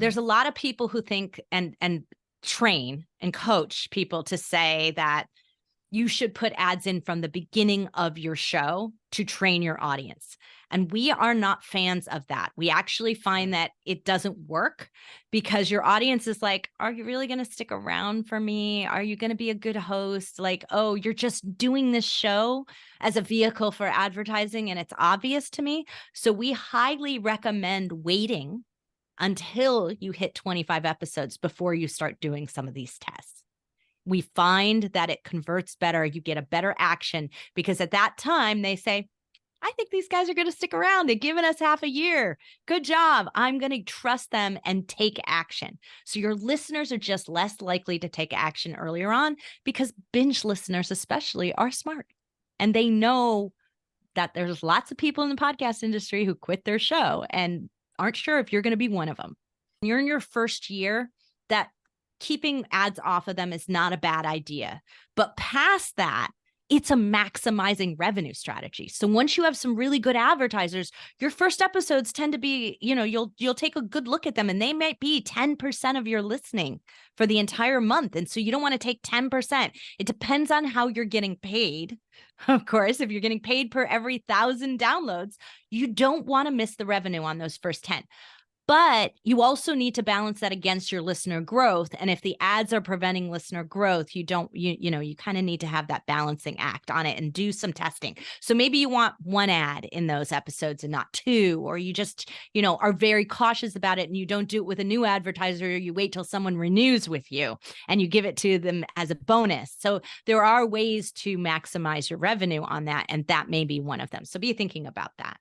there's a lot of people who think and train and coach people to say that you should put ads in from the beginning of your show to train your audience. And we are not fans of that. We actually find that it doesn't work because your audience is like, are you really going to stick around for me? Are you going to be a good host? Like, oh, you're just doing this show as a vehicle for advertising and it's obvious to me. So we highly recommend waiting until you hit 25 episodes before you start doing some of these tests. We find that it converts better. You get a better action because at that time they say, I think these guys are going to stick around. They've given us half a year. Good job. I'm going to trust them and take action. So your listeners are just less likely to take action earlier on because binge listeners especially are smart and they know that there's lots of people in the podcast industry who quit their show and aren't sure if you're going to be one of them. You're in your first year, that keeping ads off of them is not a bad idea. But past that, it's a maximizing revenue strategy. So once you have some really good advertisers, your first episodes tend to be, you'll take a good look at them and they might be 10% of your listening for the entire month. And so you don't want to take 10%. It depends on how you're getting paid. Of course, if you're getting paid per every 1,000 downloads, you don't want to miss the revenue on those first 10. But you also need to balance that against your listener growth. And if the ads are preventing listener growth, you kind of need to have that balancing act on it and do some testing. So maybe you want one ad in those episodes and not two, or you just, are very cautious about it and you don't do it with a new advertiser. You wait till someone renews with you and you give it to them as a bonus. So there are ways to maximize your revenue on that. And that may be one of them. So be thinking about that.